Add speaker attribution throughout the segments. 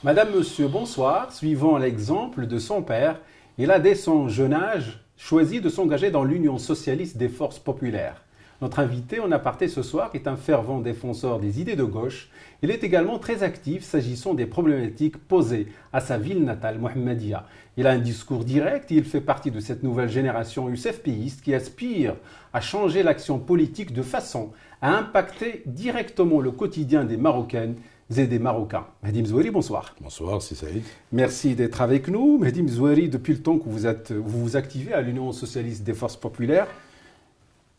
Speaker 1: Madame, Monsieur, bonsoir. Suivant l'exemple de son père, il a dès son jeune âge choisi de s'engager dans l'Union socialiste des forces populaires. Notre invité en aparté ce soir est un fervent défenseur des idées de gauche. Il est également très actif s'agissant des problématiques posées à sa ville natale, Mohammedia. Il a un discours direct et il fait partie de cette nouvelle génération USFPiste qui aspire à changer l'action politique de façon à impacter directement le quotidien des Marocaines et des Marocains. Mehdi Mzouari, bonsoir.
Speaker 2: Bonsoir, c'est Saïd.
Speaker 1: Merci d'être avec nous. Mehdi Mzouari, depuis le temps que vous vous activez à l'Union socialiste des forces populaires,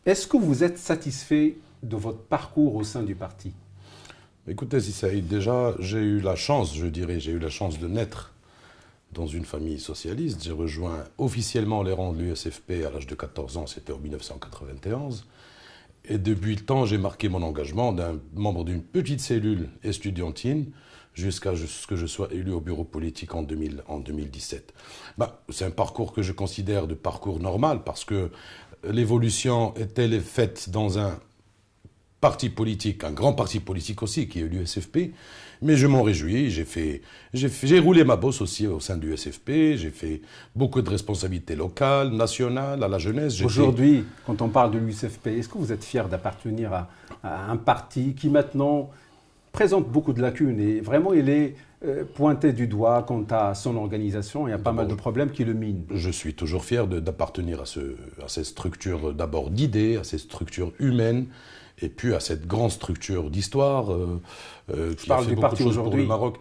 Speaker 1: est-ce que vous êtes satisfait de votre parcours au sein du parti?
Speaker 2: Écoutez, si Saïd, déjà, j'ai eu la chance de naître dans une famille socialiste. J'ai rejoint officiellement les rangs de l'USFP à l'âge de 14 ans, c'était en 1991. Et depuis le temps, j'ai marqué mon engagement d'un membre d'une petite cellule estudiantine jusqu'à ce que je sois élu au bureau politique en 2017. C'est un parcours que je considère de parcours normal parce que l'évolution est-elle faite dans un parti politique, un grand parti politique aussi, qui est l'USFP, mais je m'en réjouis. J'ai roulé ma bosse aussi au sein de l'USFP, j'ai fait beaucoup de responsabilités locales, nationales, à la jeunesse.
Speaker 1: Aujourd'hui, quand on parle de l'USFP, est-ce que vous êtes fier d'appartenir à un parti qui maintenant présente beaucoup de lacunes et vraiment il est pointé du doigt quant à son organisation? Il y a pas mal de problèmes qui le minent.
Speaker 2: Je suis toujours fier d'appartenir à ces structures d'abord d'idées, à ces structures humaines, et puis à cette grande structure d'histoire qui a fait beaucoup de choses pour le Maroc,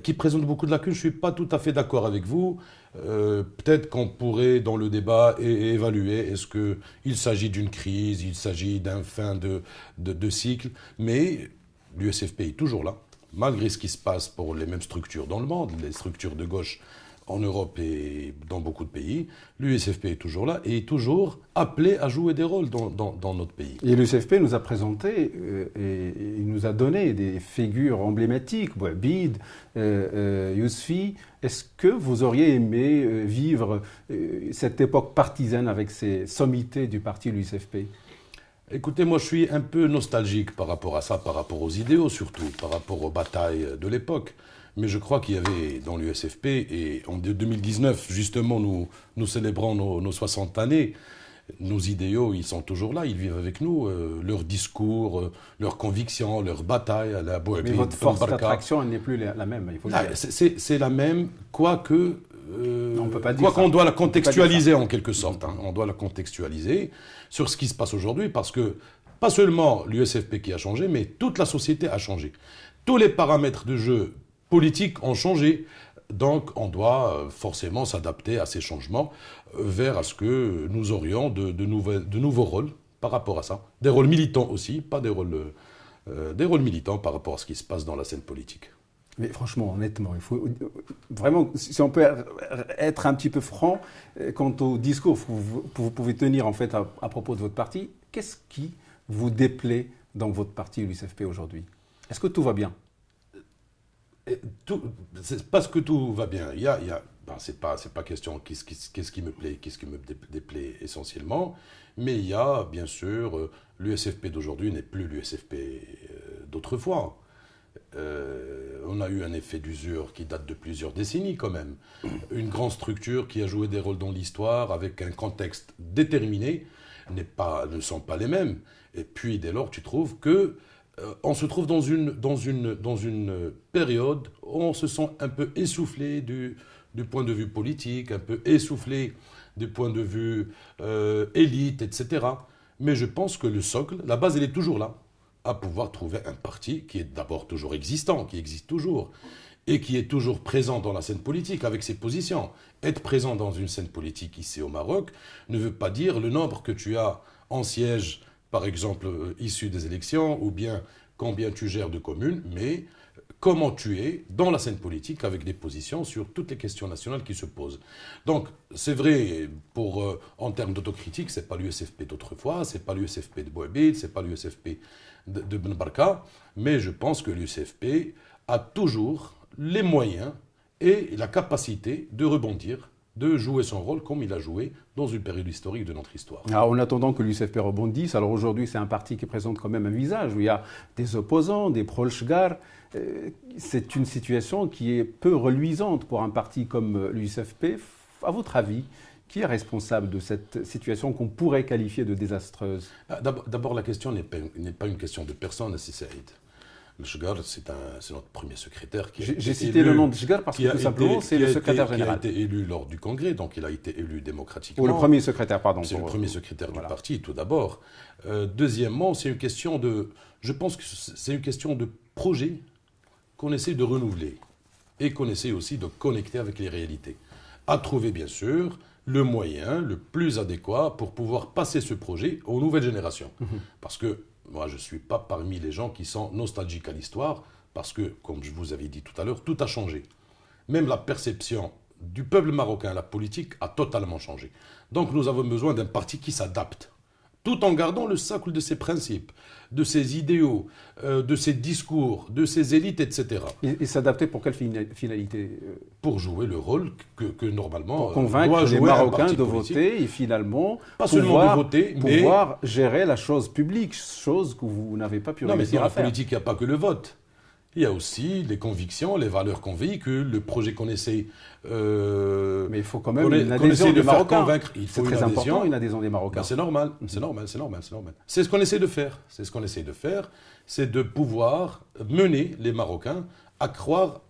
Speaker 2: qui présente beaucoup de lacunes. Je ne suis pas tout à fait d'accord avec vous. Peut-être qu'on pourrait, dans le débat, évaluer est-ce qu'il s'agit d'une crise, il s'agit d'un fin de cycle, mais l'USFP est toujours là, malgré ce qui se passe pour les mêmes structures dans le monde, les structures de gauche en Europe et dans beaucoup de pays. L'USFP est toujours là et est toujours appelé à jouer des rôles dans notre pays.
Speaker 1: Et l'USFP nous a présenté et il nous a donné des figures emblématiques, Bouabid, Yousfi. Est-ce que vous auriez aimé vivre cette époque partisane avec ces sommités du parti l'USFP?
Speaker 2: Écoutez, moi je suis un peu nostalgique par rapport à ça, par rapport aux idéaux surtout, par rapport aux batailles de l'époque. Mais je crois qu'il y avait dans l'USFP, et en 2019, justement, nous célébrons nos 60 années, nos idéaux, ils sont toujours là, ils vivent avec nous, leurs discours, leurs convictions, leurs batailles, à la Bouabid.
Speaker 1: Mais votre force d'attraction, elle n'est plus la même, il faut le dire.
Speaker 2: C'est la même, quoique...
Speaker 1: on peut pas dire
Speaker 2: quoi qu'on doit la contextualiser en quelque sorte. On doit la contextualiser sur ce qui se passe aujourd'hui, parce que pas seulement l'USFP qui a changé, mais toute la société a changé. Tous les paramètres de jeu politiques ont changé, donc on doit forcément s'adapter à ces changements vers à ce que nous aurions de nouveaux rôles par rapport à ça. Des rôles militants aussi, pas des rôles militants par rapport à ce qui se passe dans la scène politique.
Speaker 1: Mais franchement, honnêtement, il faut vraiment, si on peut être un petit peu franc quant au discours que vous pouvez tenir en fait à propos de votre parti, qu'est-ce qui vous déplaît dans votre parti, l'USFP, aujourd'hui? Est-ce que tout va bien?
Speaker 2: C'est parce que tout va bien. C'est pas question qu'est-ce qui me plaît, qu'est-ce qui me déplaît essentiellement, mais il y a bien sûr l'USFP d'aujourd'hui n'est plus l'USFP d'autrefois. On a eu un effet d'usure qui date de plusieurs décennies quand même. Une grande structure qui a joué des rôles dans l'histoire avec un contexte déterminé ne sont pas les mêmes. Et puis dès lors, tu trouves que on se trouve dans une période où on se sent un peu essoufflé du point de vue politique, un peu essoufflé du point de vue élite, etc. Mais je pense que le socle, la base, elle est toujours là, à pouvoir trouver un parti qui est d'abord toujours existant, qui existe toujours, et qui est toujours présent dans la scène politique avec ses positions. Être présent dans une scène politique ici au Maroc ne veut pas dire le nombre que tu as en siège, par exemple, issu des élections, ou bien combien tu gères de communes, mais comment tu es dans la scène politique avec des positions sur toutes les questions nationales qui se posent. Donc, c'est vrai, en termes d'autocritique, c'est pas l'USFP d'autrefois, c'est pas l'USFP de Bouabid, c'est pas l'USFP de Ben Barka, mais je pense que l'USFP a toujours les moyens et la capacité de rebondir de jouer son rôle comme il a joué dans une période historique de notre histoire.
Speaker 1: Alors, en attendant que l'USFP rebondisse, alors aujourd'hui c'est un parti qui présente quand même un visage, où il y a des opposants, des pro-Shgar. C'est une situation qui est peu reluisante pour un parti comme l'USFP. À votre avis, qui est responsable de cette situation qu'on pourrait qualifier de désastreuse?
Speaker 2: D'abord, la question n'est pas une question de personne, c'est Saïd. Le Shgar, c'est notre premier secrétaire qui a été
Speaker 1: J'ai cité
Speaker 2: élu,
Speaker 1: le nom de Shgar parce que tout simplement, c'est le secrétaire général.
Speaker 2: Qui a été élu lors du congrès, donc il a été élu démocratiquement.
Speaker 1: Ou le premier secrétaire, pardon.
Speaker 2: C'est le premier secrétaire du parti, tout d'abord. Deuxièmement, c'est une question de... Je pense que c'est une question de projet qu'on essaie de renouveler et qu'on essaie aussi de connecter avec les réalités. À trouver, bien sûr, le moyen le plus adéquat pour pouvoir passer ce projet aux nouvelles générations. Parce que moi, je ne suis pas parmi les gens qui sont nostalgiques à l'histoire, parce que, comme je vous avais dit tout à l'heure, tout a changé. Même la perception du peuple marocain à la politique a totalement changé. Donc nous avons besoin d'un parti qui s'adapte, tout en gardant le socle de ses principes, de ses idéaux, de ses discours, de ses élites, etc.
Speaker 1: Et s'adapter pour quelle finalité?
Speaker 2: Pour jouer le rôle que normalement
Speaker 1: pour convaincre les Marocains de voter et finalement
Speaker 2: pas seulement de voter,
Speaker 1: pouvoir gérer la chose publique, chose que vous n'avez pas pu réussir à faire.
Speaker 2: Non, mais dans la politique, il n'y a pas que le vote. Il y a aussi les convictions, les valeurs qu'on véhicule, le projet qu'on essaie.
Speaker 1: Mais il faut quand même une adhésion des Marocains. C'est très important, une adhésion des Marocains.
Speaker 2: Ben c'est normal, c'est normal. C'est ce qu'on essaie de faire. C'est de pouvoir mener les Marocains à croire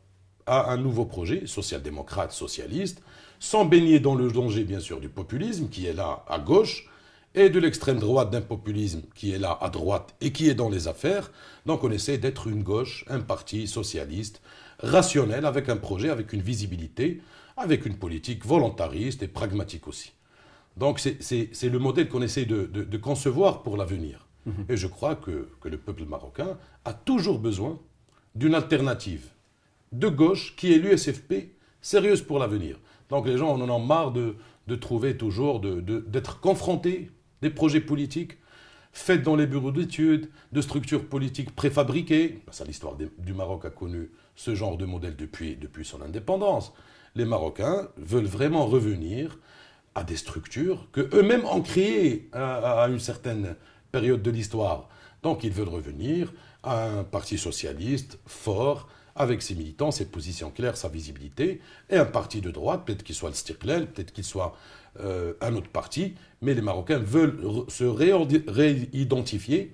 Speaker 2: à un nouveau projet social-démocrate, socialiste, sans baigner dans le danger, bien sûr, du populisme qui est là à gauche, et de l'extrême droite d'un populisme qui est là à droite et qui est dans les affaires. Donc on essaie d'être une gauche, un parti socialiste, rationnel, avec un projet, avec une visibilité, avec une politique volontariste et pragmatique aussi. Donc c'est le modèle qu'on essaie de concevoir pour l'avenir. Et je crois que le peuple marocain a toujours besoin d'une alternative de gauche qui est l'USFP, sérieuse pour l'avenir. Donc les gens en ont marre de trouver toujours, d'être confrontés des projets politiques faits dans les bureaux d'études, de structures politiques préfabriquées. L'histoire du Maroc a connu ce genre de modèle depuis son indépendance. Les Marocains veulent vraiment revenir à des structures qu'eux-mêmes ont créées à une certaine période de l'histoire. Donc ils veulent revenir à un parti socialiste fort, avec ses militants, ses positions claires, sa visibilité, et un parti de droite, peut-être qu'il soit le Stiqlal, peut-être qu'il soit un autre parti, mais les Marocains veulent se réidentifier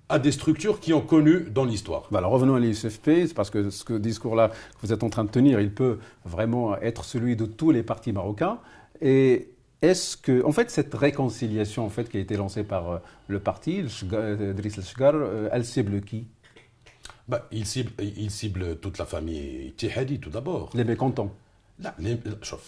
Speaker 2: à des structures qui ont connu dans l'histoire.
Speaker 1: Alors revenons à l'USFP, parce que ce discours-là que vous êtes en train de tenir, il peut vraiment être celui de tous les partis marocains. Et est-ce que, en fait, cette réconciliation qui a été lancée par le parti, Driss el-Shgar, elle cible qui?
Speaker 2: Il cible toute la famille Tihadi tout d'abord.
Speaker 1: Les mécontents.
Speaker 2: Il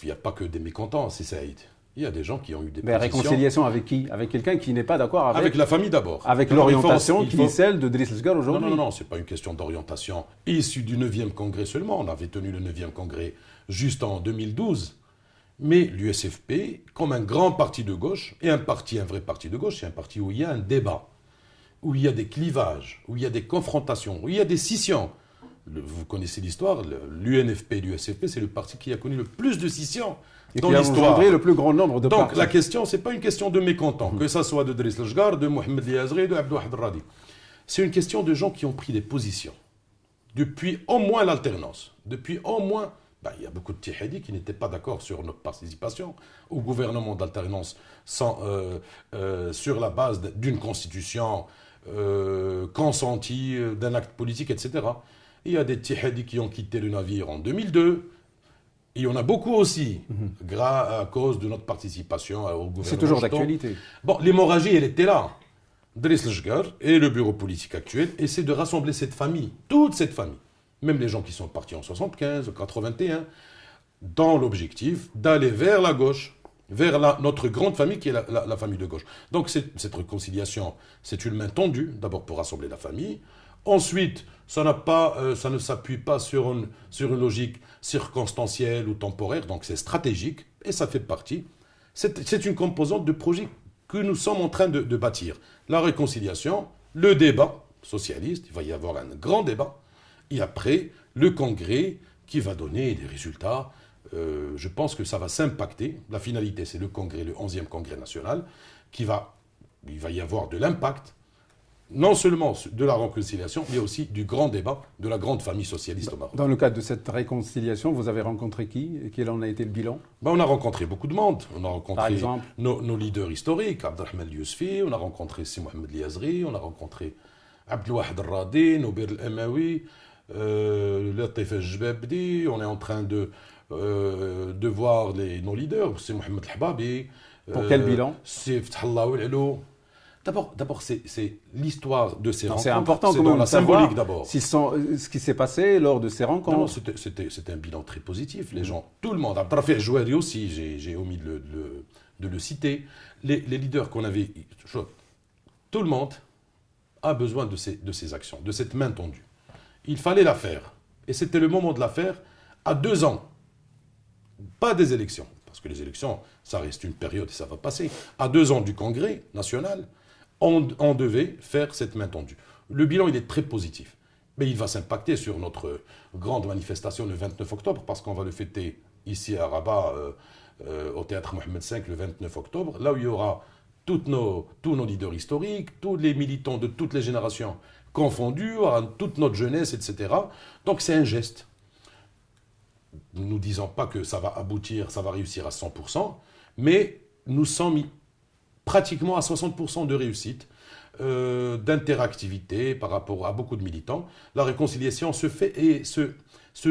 Speaker 2: n'y a pas que des mécontents, c'est Saïd. Il y a des gens qui ont eu des
Speaker 1: positions... réconciliation avec qui? Avec quelqu'un qui n'est pas d'accord avec...
Speaker 2: Avec la famille d'abord.
Speaker 1: Avec l'orientation qui est celle de Driss el-Shgar aujourd'hui.
Speaker 2: Non, ce n'est pas une question d'orientation issue du 9e congrès seulement. On avait tenu le 9e congrès juste en 2012. Mais l'USFP, comme un grand parti de gauche, et un vrai parti de gauche, c'est un parti où il y a un débat, où il y a des clivages, où il y a des confrontations, où il y a des scissions. Vous connaissez l'histoire, l'UNFP et l'USFP, c'est le parti qui a connu le plus de scissions dans l'histoire.
Speaker 1: Et le plus grand nombre de
Speaker 2: Donc la question, ce n'est pas une question de mécontents, que ça soit de Driss el-Shgar, de Mohamed Liazri, de Abdouahad Radi. C'est une question de gens qui ont pris des positions. Depuis au moins l'alternance, depuis au moins... il y a beaucoup de Tihadi qui n'étaient pas d'accord sur notre participation au gouvernement d'alternance sur la base d'une constitution consentie, d'un acte politique, etc. Il y a des Tihadi qui ont quitté le navire en 2002. Il y en a beaucoup aussi, à cause de notre participation au gouvernement.
Speaker 1: C'est toujours d'actualité.
Speaker 2: L'hémorragie, elle était là. Driss el-Shgar et le bureau politique actuel essaient de rassembler cette famille, toute cette famille. Même les gens qui sont partis en 75, en 81, dans l'objectif d'aller vers la gauche, vers notre grande famille qui est la famille de gauche. Donc cette réconciliation, c'est une main tendue, d'abord pour rassembler la famille. Ensuite, ça ne s'appuie pas sur une logique circonstancielle ou temporaire, donc c'est stratégique et ça fait partie. C'est une composante de projet que nous sommes en train de bâtir. La réconciliation, le débat socialiste, il va y avoir un grand débat. Et après, le congrès qui va donner des résultats je pense que ça va s'impacter. La finalité, c'est le congrès, le 11e congrès national, il va y avoir de l'impact, non seulement de la réconciliation, mais aussi du grand débat de la grande famille socialiste au Maroc.
Speaker 1: Dans le cadre de cette réconciliation, vous avez rencontré qui? Et quel en a été le bilan?
Speaker 2: On a rencontré beaucoup de monde. On a rencontré
Speaker 1: Par exemple
Speaker 2: nos leaders historiques, Abdelrahman Yousfi, on a rencontré Si Mohamed Liazri, on a rencontré Abdelwahed Radi, Nobir El-Amawi, Latif El-Jbabdi. On est en train de voir nos leaders, c'est Mohamed El-Hababi.
Speaker 1: Pour quel bilan?
Speaker 2: C'est Fethallah Ouelou. D'abord, c'est l'histoire de ces rencontres.
Speaker 1: C'est important
Speaker 2: c'est
Speaker 1: quand
Speaker 2: dans
Speaker 1: même
Speaker 2: la
Speaker 1: de savoir
Speaker 2: symbolique d'abord.
Speaker 1: ce qui s'est passé lors de ces rencontres.
Speaker 2: Non, c'était un bilan très positif. Les gens, tout le monde, Abdelrafih Jouari aussi, j'ai omis de le citer. Les leaders qu'on avait, tout le monde a besoin de ces actions, de cette main tendue. Il fallait la faire. Et c'était le moment de la faire à 2 ans. Pas des élections, parce que les élections, ça reste une période et ça va passer. À 2 ans du Congrès national, on devait faire cette main tendue. Le bilan, il est très positif. Mais il va s'impacter sur notre grande manifestation le 29 octobre, parce qu'on va le fêter ici à Rabat, au théâtre Mohamed V, le 29 octobre, là où il y aura tous nos leaders historiques, tous les militants de toutes les générations confondus, toute notre jeunesse, etc. Donc c'est un geste. Nous ne disons pas que ça va aboutir, ça va réussir à 100%, mais nous sommes pratiquement à 60% de réussite, d'interactivité par rapport à beaucoup de militants. La réconciliation se fait et se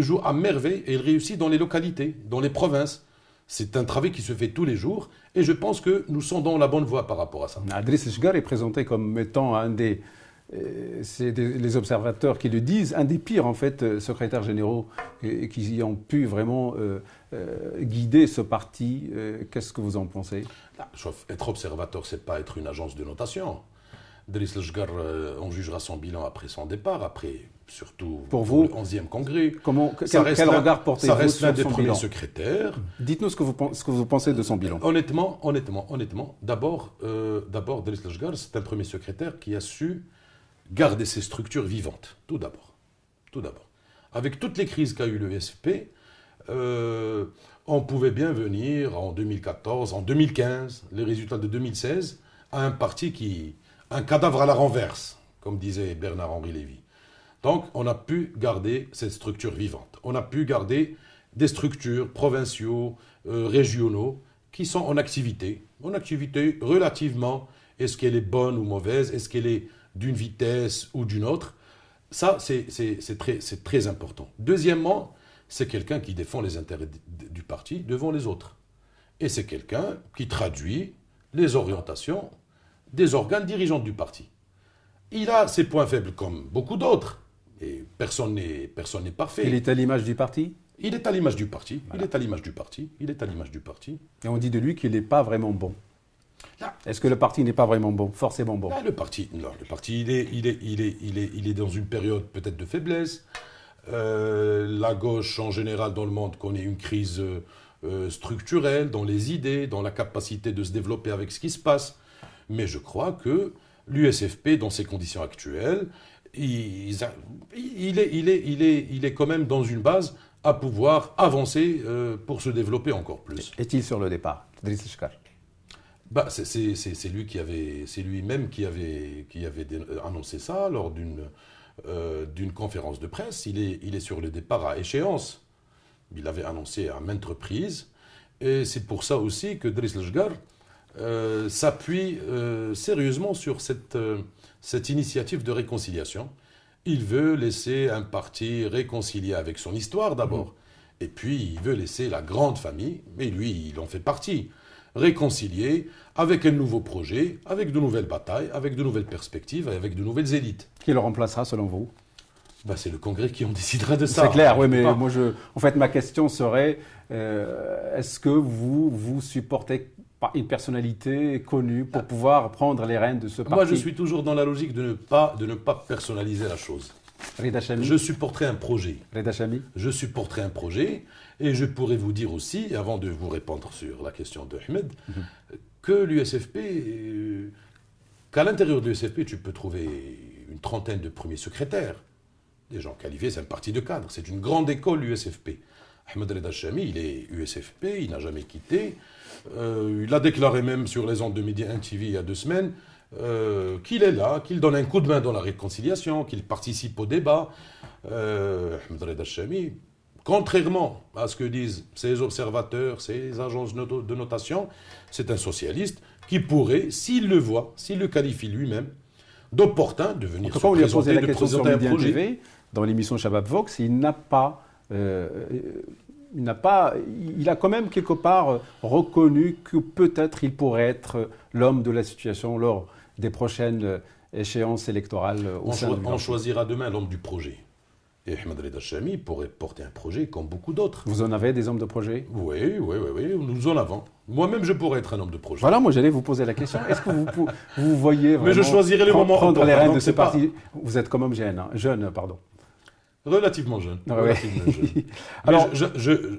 Speaker 2: joue à merveille et elle réussit dans les localités, dans les provinces. C'est un travail qui se fait tous les jours et je pense que nous sommes dans la bonne voie par rapport à ça.
Speaker 1: Driss El-Chgar est présenté comme étant les observateurs qui le disent, un des pires en fait secrétaires généraux qui ont pu vraiment guider ce parti. Qu'est-ce que vous en pensez?
Speaker 2: Être observateur, c'est pas être une agence de notation. Driss El-Chgar, on jugera son bilan après son départ, après surtout
Speaker 1: pour vous,
Speaker 2: le 11e congrès.
Speaker 1: Quel regard portez-vous sur son bilan?
Speaker 2: Ça reste l'un des premiers secrétaires.
Speaker 1: Dites-nous ce que vous pensez de son bilan.
Speaker 2: Honnêtement, d'abord, Driss El-Chgar, c'est un premier secrétaire qui a su garder ses structures vivantes, tout d'abord. Avec toutes les crises qu'a eu le SFP, on pouvait bien venir en 2014, en 2015, les résultats de 2016, à un parti un cadavre à la renverse, comme disait Bernard-Henri Lévy. Donc, on a pu garder cette structure vivante. On a pu garder des structures provinciaux, régionaux, qui sont en activité relativement. Est-ce qu'elle est bonne ou mauvaise? Est-ce qu'elle est d'une vitesse ou d'une autre? Ça, c'est très important. Deuxièmement, c'est quelqu'un qui défend les intérêts du parti devant les autres. Et c'est quelqu'un qui traduit les orientations des organes dirigeants du parti. Il a ses points faibles comme beaucoup d'autres. Et personne n'est parfait.
Speaker 1: Il est à l'image du parti?
Speaker 2: Il est à l'image du parti.
Speaker 1: Voilà.
Speaker 2: Il est à l'image du parti.
Speaker 1: Et on dit de lui qu'il n'est pas vraiment bon. Est-ce que le parti n'est pas vraiment bon, forcément bon?
Speaker 2: Le parti, il est dans une période peut-être de faiblesse. La gauche, en général, dans le monde, connaît une crise structurelle dans les idées, dans la capacité de se développer avec ce qui se passe. Mais je crois que l'USFP, dans ses conditions actuelles, il est quand même dans une base à pouvoir avancer pour se développer encore plus.
Speaker 1: Est-il sur le départ, Driss El-Chgar?
Speaker 2: C'est lui-même qui avait annoncé ça lors d'une conférence de presse. Il est sur le départ à échéance. Il l'avait annoncé à maintes reprises. Et c'est pour ça aussi que Driss El-Chgar s'appuie sérieusement sur cette initiative de réconciliation. Il veut laisser un parti réconcilié avec son histoire d'abord. Et puis il veut laisser la grande famille, mais lui, il en fait partie, réconcilié avec un nouveau projet, avec de nouvelles batailles, avec de nouvelles perspectives, avec de nouvelles élites.
Speaker 1: Qui le remplacera selon vous?
Speaker 2: C'est le Congrès qui en décidera de ça.
Speaker 1: C'est clair, oui, mais moi, en fait, ma question serait, est-ce que vous supportez une personnalité connue pour pouvoir prendre les rênes de ce parti?
Speaker 2: Moi, je suis toujours dans la logique de ne pas personnaliser la chose.
Speaker 1: Rida Chami?
Speaker 2: Je supporterai un projet.
Speaker 1: Rida Chami?
Speaker 2: Je supporterai un projet et je pourrais vous dire aussi, avant de vous répondre sur la question de Ahmed, que l'USFP, qu'à l'intérieur de l'USFP, tu peux trouver une trentaine de premiers secrétaires. Des gens qualifiés, c'est un parti de cadres. C'est une grande école, l'USFP. Ahmed Reda Chami, il est USFP, il n'a jamais quitté. Il a déclaré même sur les ondes de Midi 1 TV il y a 2 semaines qu'il est là, qu'il donne un coup de main dans la réconciliation, qu'il participe au débat. Ahmed Reda Chami, contrairement à ce que disent ces observateurs, ces agences de notation, c'est un socialiste qui pourrait, s'il le voit, s'il le qualifie lui-même, d'opportun de venir se présenter, de présenter un projet.
Speaker 1: TV, dans l'émission Shabab Vox, il a quand même quelque part reconnu que peut-être il pourrait être l'homme de la situation lors des prochaines échéances électorales au sein du
Speaker 2: On choisira demain l'homme du projet. Et Ahmed Reda Chami pourrait porter un projet comme beaucoup d'autres.
Speaker 1: Vous en avez des hommes de projet?
Speaker 2: Oui, nous en avons. Moi-même, je pourrais être un homme de projet.
Speaker 1: Voilà, moi j'allais vous poser la question. Est-ce que vous voyez vraiment
Speaker 2: Mais je choisirai le moment
Speaker 1: prendre les rênes de ce
Speaker 2: pas...
Speaker 1: parti? Vous êtes quand même jeune, pardon.
Speaker 2: Relativement jeune.
Speaker 1: Ah ouais.
Speaker 2: Relativement jeune.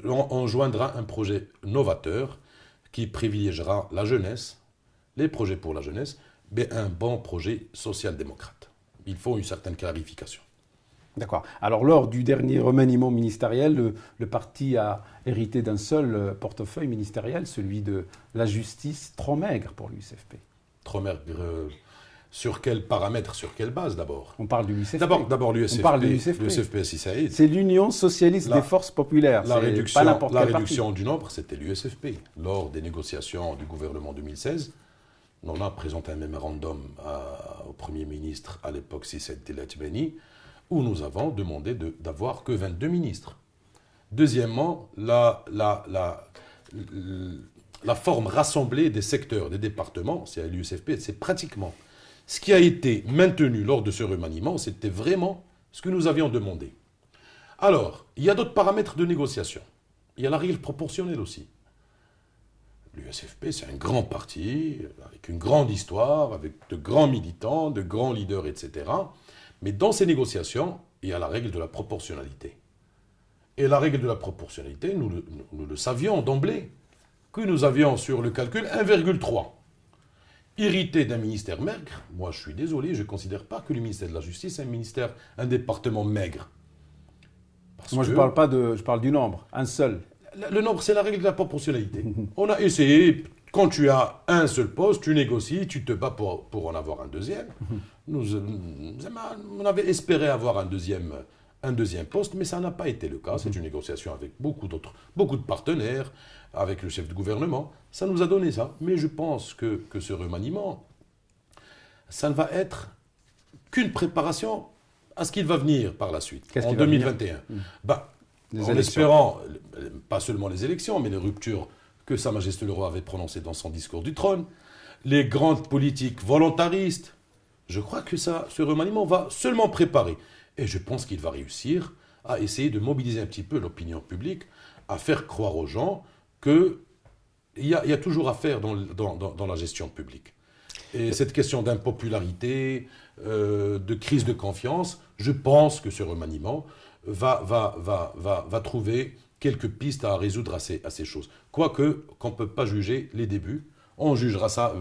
Speaker 2: Alors, on joindra un projet novateur qui privilégiera la jeunesse, les projets pour la jeunesse, mais un bon projet social-démocrate. Il faut une certaine clarification.
Speaker 1: D'accord. Alors, lors du dernier remaniement ministériel, le parti a hérité d'un seul portefeuille ministériel, celui de la justice, trop maigre pour l'USFP.
Speaker 2: Trop maigre. Sur quels paramètres, sur quelle base d'abord?
Speaker 1: On parle de l'USFP.
Speaker 2: D'abord l'USFP.
Speaker 1: On parle de l'USFP.
Speaker 2: L'USFP, si ça aide.
Speaker 1: C'est l'Union socialiste des forces populaires.
Speaker 2: La réduction du nombre, c'était l'USFP. Lors des négociations du gouvernement 2016, on a présenté un mémorandum au Premier ministre, à l'époque, Sissed Telatibeni, où nous avons demandé d'avoir que 22 ministres. Deuxièmement, la forme rassemblée des secteurs, des départements, c'est à l'USFP, c'est pratiquement ce qui a été maintenu lors de ce remaniement, c'était vraiment ce que nous avions demandé. Alors, il y a d'autres paramètres de négociation. Il y a la règle proportionnelle aussi. L'USFP, c'est un grand parti, avec une grande histoire, avec de grands militants, de grands leaders, etc. Mais dans ces négociations, il y a la règle de la proportionnalité. Et la règle de la proportionnalité, nous le savions d'emblée, que nous avions sur le calcul 1,3. Irrité d'un ministère maigre, moi je suis désolé, je ne considère pas que le ministère de la Justice est un département maigre.
Speaker 1: Moi je parle du nombre, un seul.
Speaker 2: Le nombre, c'est la règle de la proportionnalité. On a essayé, quand tu as un seul poste, tu négocies, tu te bats pour en avoir un deuxième. On avait espéré avoir un deuxième poste, mais ça n'a pas été le cas. C'est une négociation avec beaucoup de partenaires, avec le chef du gouvernement. Ça nous a donné ça. Mais je pense que ce remaniement, ça ne va être qu'une préparation à ce qu'il va venir par la suite, en 2021. En espérant, pas seulement les élections, mais les ruptures que Sa Majesté le Roi avait prononcées dans son discours du trône, les grandes politiques volontaristes. Je crois que ce remaniement va seulement préparer. Et je pense qu'il va réussir à essayer de mobiliser un petit peu l'opinion publique, à faire croire aux gens qu'il y a toujours à faire dans la gestion publique. Et cette question d'impopularité, de crise de confiance, je pense que ce remaniement va trouver quelques pistes à résoudre à ces choses. Quoique, qu'on ne peut pas juger les débuts, on jugera ça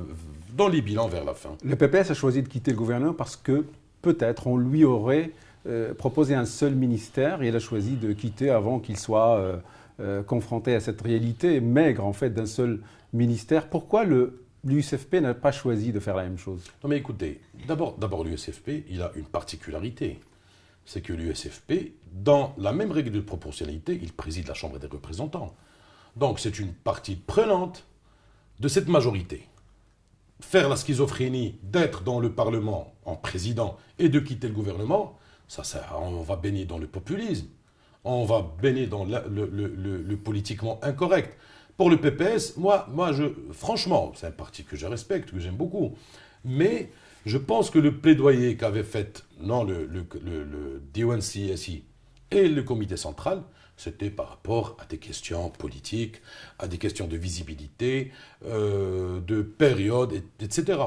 Speaker 2: dans les bilans vers la fin.
Speaker 1: Le PPS a choisi de quitter le gouvernement parce que peut-être on lui aurait proposé un seul ministère et il a choisi de quitter avant qu'il soit confronté à cette réalité maigre en fait d'un seul ministère. Pourquoi l'USFP n'a pas choisi de faire la même chose?
Speaker 2: Non mais écoutez, d'abord l'USFP, il a une particularité. C'est que l'USFP, dans la même règle de proportionnalité, il préside la Chambre des représentants. Donc c'est une partie prenante de cette majorité. Faire la schizophrénie d'être dans le Parlement en président et de quitter le gouvernement, on va baigner dans le populisme. On va baigner dans le politiquement incorrect. Pour le PPS, franchement, c'est un parti que je respecte, que j'aime beaucoup. Mais je pense que le plaidoyer qu'avait fait le Diwan-CSI et le comité central, c'était par rapport à des questions politiques, à des questions de visibilité, de période, etc.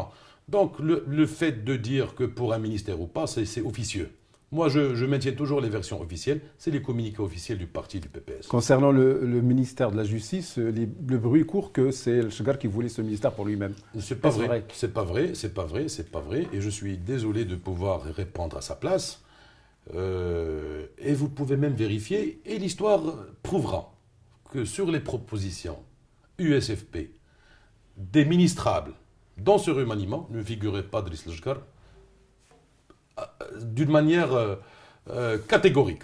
Speaker 2: Donc le fait de dire que pour un ministère ou pas, c'est officieux. Moi, je maintiens toujours les versions officielles. C'est les communiqués officiels du parti du PPS.
Speaker 1: Concernant le ministère de la Justice, le bruit court que c'est le Chegar qui voulait ce ministère pour lui-même.
Speaker 2: C'est pas vrai. C'est pas vrai. C'est pas vrai. C'est pas vrai. Et je suis désolé de pouvoir répondre à sa place. Et vous pouvez même vérifier. Et l'histoire prouvera. que sur les propositions USFP, des ministrables dans ce remaniement ne figurait pas Driss Lejkar d'une manière catégorique.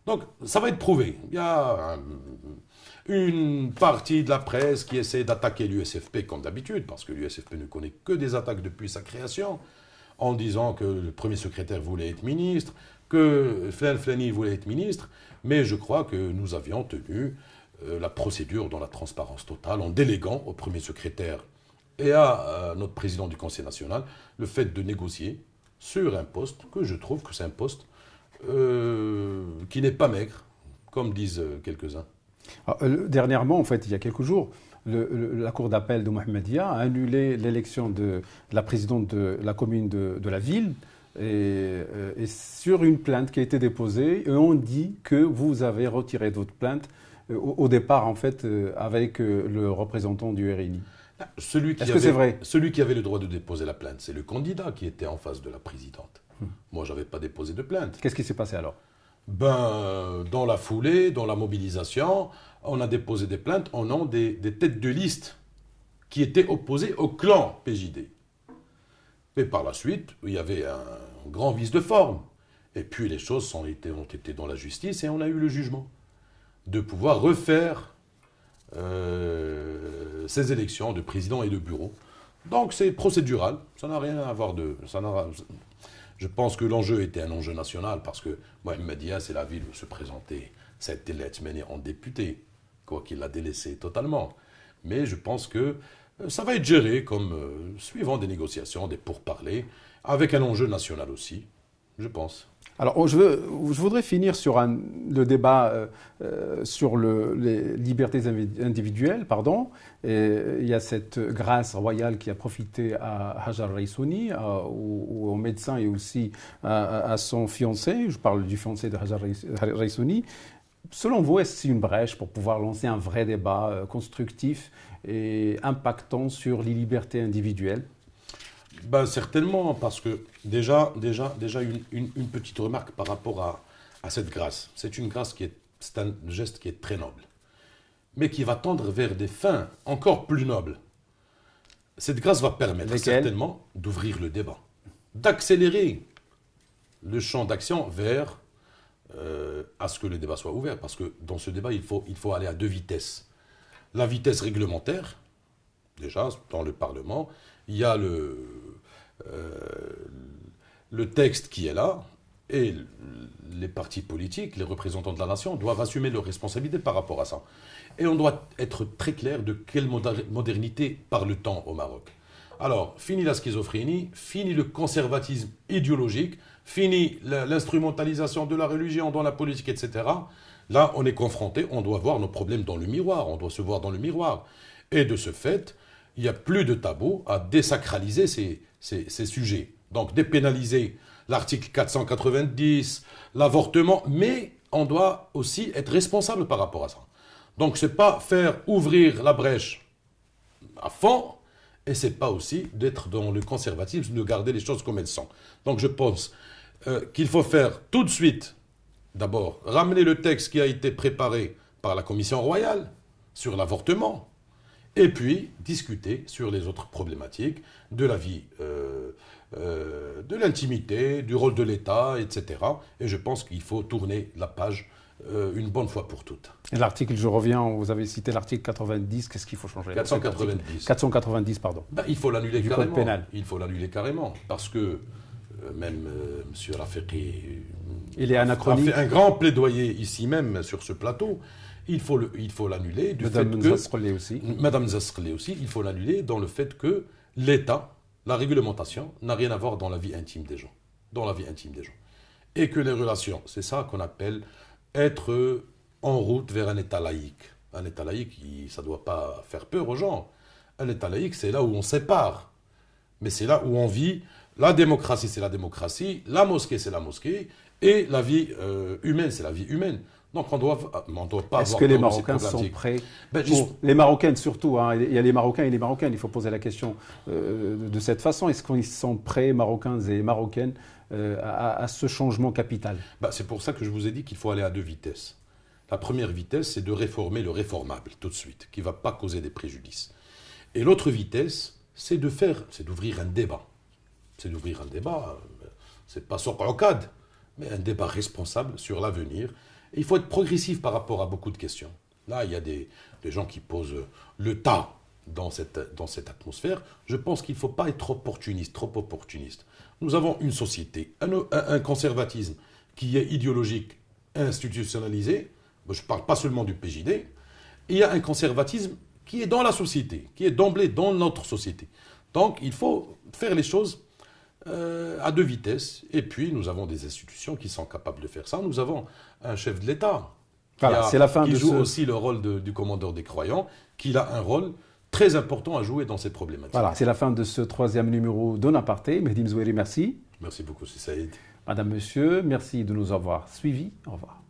Speaker 2: Donc, ça va être prouvé. Il y a une partie de la presse qui essaie d'attaquer l'USFP comme d'habitude, parce que l'USFP ne connaît que des attaques depuis sa création, en disant que le premier secrétaire voulait être ministre, que Flani voulait être ministre, mais je crois que nous avions tenu la procédure dans la transparence totale, en déléguant au premier secrétaire et à notre président du Conseil national le fait de négocier sur un poste que je trouve que c'est un poste qui n'est pas maigre, comme disent quelques-uns.
Speaker 1: Dernièrement, en fait, il y a quelques jours, la cour d'appel de Mohammedia a annulé l'élection de la présidente de la commune de la ville et sur une plainte qui a été déposée. Et on dit que vous avez retiré votre plainte au départ, en fait, avec le représentant du RNI. Est-ce que c'est vrai?
Speaker 2: Celui qui avait le droit de déposer la plainte, c'est le candidat qui était en face de la présidente. Moi, je n'avais pas déposé de plainte.
Speaker 1: Qu'est-ce qui s'est passé alors?
Speaker 2: Dans la foulée, dans la mobilisation, on a déposé des plaintes au nom des têtes de liste qui étaient opposées au clan PJD. Mais par la suite, il y avait un grand vice de forme. Et puis les choses ont été dans la justice et on a eu le jugement de pouvoir refaire ces élections de président et de bureau. Donc c'est procédural, ça n'a rien à voir de... Je pense que l'enjeu était un enjeu national parce que Mohammedia, c'est la ville où se présentait cette Letchmeni en député, quoi qu'il l'a délaissé totalement. Mais je pense que ça va être géré comme suivant des négociations, des pourparlers, avec un enjeu national aussi, je pense.
Speaker 1: Alors, je voudrais finir sur le débat sur les libertés individuelles, pardon. Et il y a cette grâce royale qui a profité à Hajar Reisouni, au médecin et aussi à son fiancé. Je parle du fiancé de Hajar Reisouni. Selon vous, est-ce que c'est une brèche pour pouvoir lancer un vrai débat constructif et impactant sur les libertés individuelles?
Speaker 2: Certainement, parce que déjà une petite remarque par rapport à cette grâce. C'est une grâce c'est un geste qui est très noble, mais qui va tendre vers des fins encore plus nobles. Cette grâce va permettre certainement d'ouvrir le débat, d'accélérer le champ d'action vers à ce que le débat soit ouvert, parce que dans ce débat, il faut aller à deux vitesses. La vitesse réglementaire, déjà, dans le Parlement, il y a le texte qui est là, et les partis politiques, les représentants de la nation, doivent assumer leurs responsabilités par rapport à ça. Et on doit être très clair de quelle modernité parle-t-on au Maroc. Alors, fini la schizophrénie, fini le conservatisme idéologique, fini l'instrumentalisation de la religion dans la politique, etc. Là, on est confronté, on doit voir nos problèmes dans le miroir, on doit se voir dans le miroir. Et de ce fait, il n'y a plus de tabou à désacraliser ces sujets. Donc dépénaliser l'article 490, l'avortement, mais on doit aussi être responsable par rapport à ça. Donc ce n'est pas faire ouvrir la brèche à fond, et ce n'est pas aussi d'être dans le conservatisme, de garder les choses comme elles sont. Donc je pense qu'il faut faire tout de suite, d'abord, ramener le texte qui a été préparé par la Commission royale sur l'avortement, et puis discuter sur les autres problématiques de la vie, de l'intimité, du rôle de l'État, etc. Et je pense qu'il faut tourner la page une bonne fois pour toutes.
Speaker 1: Et l'article, je reviens, vous avez cité l'article 90, qu'est-ce qu'il faut changer?
Speaker 2: 490.
Speaker 1: 490, pardon.
Speaker 2: Il faut l'annuler carrément.
Speaker 1: Du code pénal.
Speaker 2: Il faut l'annuler carrément, parce que même M. Rafiki
Speaker 1: il est anachronique.
Speaker 2: A fait un grand plaidoyer ici même sur ce plateau. Il faut l'annuler du fait que... Madame Zasrli aussi, il faut l'annuler dans le fait que l'État, la réglementation, n'a rien à voir dans la vie intime des gens. Dans la vie intime des gens. Et que les relations, c'est ça qu'on appelle être en route vers un État laïque. Un État laïque, ça ne doit pas faire peur aux gens. Un État laïque, c'est là où on sépare. Mais c'est là où on vit. La démocratie, c'est la démocratie. La mosquée, c'est la mosquée. Et la vie humaine, c'est la vie humaine. Donc on doit pas avoir...
Speaker 1: Est-ce que les Marocains sont prêts les Marocaines surtout, hein, il y a les Marocains et les Marocaines, il faut poser la question de cette façon. Est-ce qu'ils sont prêts, Marocains et Marocaines, à ce changement capital?
Speaker 2: C'est pour ça que je vous ai dit qu'il faut aller à deux vitesses. La première vitesse, c'est de réformer le réformable tout de suite, qui ne va pas causer des préjudices. Et l'autre vitesse, c'est d'ouvrir un débat. C'est d'ouvrir un débat, c'est pas sur rocade, mais un débat responsable sur l'avenir. Et il faut être progressif par rapport à beaucoup de questions. Là, il y a des gens qui posent le tas dans cette atmosphère. Je pense qu'il ne faut pas être trop opportuniste. Nous avons une société, un conservatisme qui est idéologique, institutionnalisé. Je ne parle pas seulement du PJD. Et il y a un conservatisme qui est dans la société, qui est d'emblée dans notre société. Donc, il faut faire les choses à deux vitesses. Et puis, nous avons des institutions qui sont capables de faire ça. Nous avons un chef de l'État qui joue aussi le rôle du commandeur des croyants, qui a un rôle très important à jouer dans ces problématiques.
Speaker 1: Voilà, c'est la fin de ce 3e numéro d'On Aparté. Mehdi Mzoueri, merci.
Speaker 2: Merci beaucoup, Saïd.
Speaker 1: Madame, Monsieur, merci de nous avoir suivis. Au revoir.